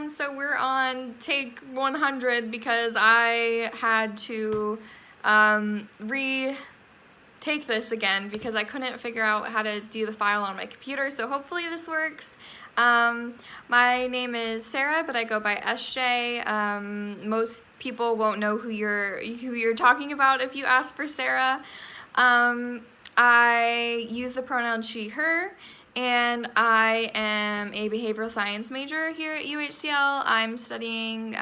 everyone. So we're on take 100 because I had to retake this again because I couldn't figure out how to do the file on my computer. So hopefully this works. My name is Sarah, but I go by SJ. Most people won't know who you're talking about if you ask for Sarah. I use the pronoun she, her, and I am a behavioral science major here at UHCL. I'm studying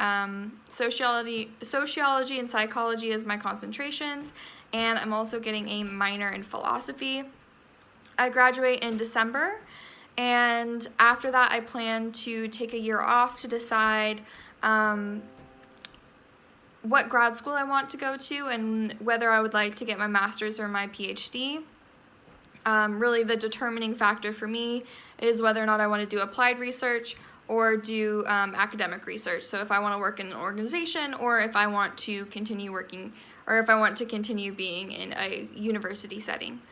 sociology and psychology as my concentrations, and I'm also getting a minor in philosophy. I graduate in December, and after that I plan to take a year off to decide what grad school I want to go to and whether I would like to get my master's or my PhD. Really the determining factor for me is whether or not I want to do applied research or do academic research. So if I want to work in an organization or if I want to continue working or if I want to continue being in a university setting.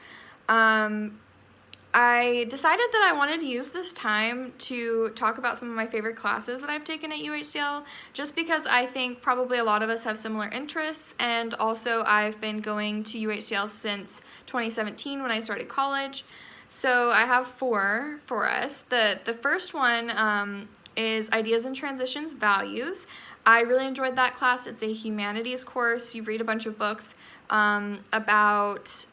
I decided that I wanted to use this time to talk about some of my favorite classes that I've taken at UHCL, just because I think probably a lot of us have similar interests, and also I've been going to UHCL since 2017 when I started college. So I have four for us. The first one is Ideas and Transitions Values. I really enjoyed that class. It's a humanities course. You read a bunch of books about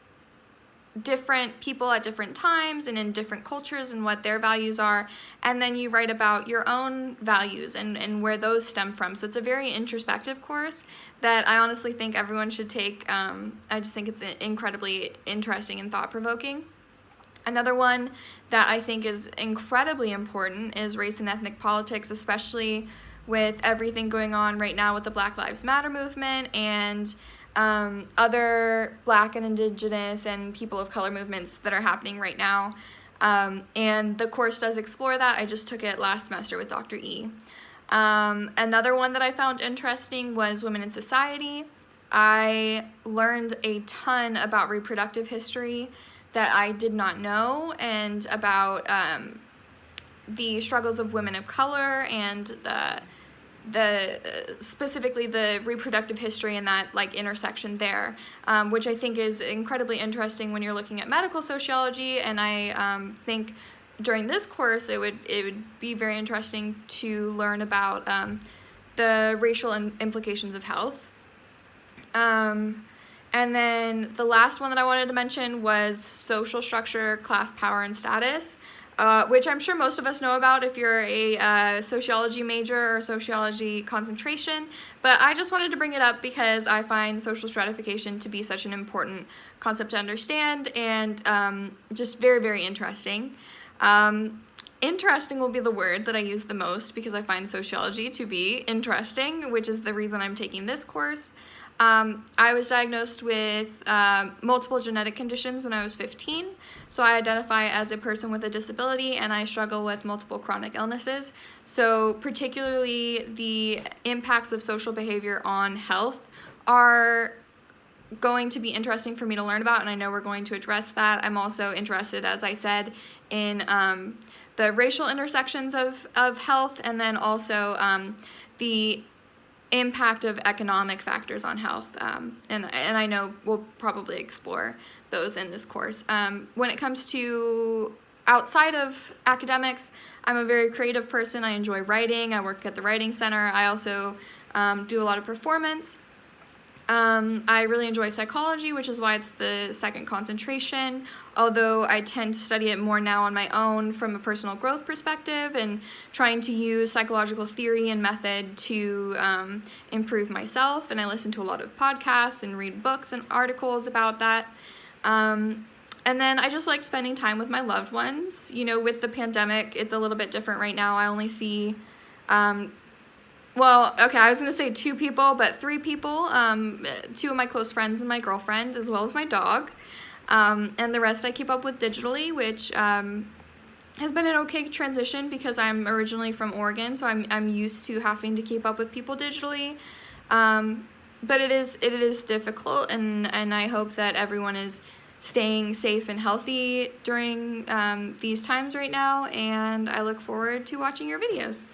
different people at different times and in different cultures and what their values are, and then you write about your own values and where those stem from. So it's a very introspective course that I honestly think everyone should take. I just think it's incredibly interesting and thought-provoking. Another one that I think is incredibly important is race and ethnic politics, especially with everything going on right now with the Black Lives Matter movement and other Black and Indigenous and people of color movements that are happening right now. And the course does explore that. I just took it last semester with Dr. E. Another one that I found interesting was Women in Society. I learned a ton about reproductive history that I did not know, and about the struggles of women of color and specifically the reproductive history and that like intersection there, which I think is incredibly interesting when you're looking at medical sociology. And I think during this course it would be very interesting to learn about the racial implications of health. And then the last one that I wanted to mention was social structure, class, power, and status. Which I'm sure most of us know about if you're a sociology major or sociology concentration, but I just wanted to bring it up because I find social stratification to be such an important concept to understand, and just very, very interesting. Interesting will be the word that I use the most because I find sociology to be interesting, which is the reason I'm taking this course. I was diagnosed with multiple genetic conditions when I was 15, so I identify as a person with a disability, and I struggle with multiple chronic illnesses. So particularly the impacts of social behavior on health are going to be interesting for me to learn about, and I know we're going to address that. I'm also interested, as I said, in the racial intersections of health, and then also the impact of economic factors on health, and I know we'll probably explore those in this course. When it comes to outside of academics, I'm a very creative person. I enjoy writing. I work at the Writing Center. I also do a lot of performance. I really enjoy psychology, which is why it's the second concentration, although I tend to study it more now on my own from a personal growth perspective and trying to use psychological theory and method to improve myself. And I listen to a lot of podcasts and read books and articles about that. And then I just like spending time with my loved ones. You know, with the pandemic, it's a little bit different right now. I only see well, okay, I was going to say 2 people, but 3 people, 2 of my close friends and my girlfriend, as well as my dog, and the rest I keep up with digitally, which has been an okay transition because I'm originally from Oregon, so I'm used to having to keep up with people digitally, but it is difficult, and I hope that everyone is staying safe and healthy during these times right now, and I look forward to watching your videos.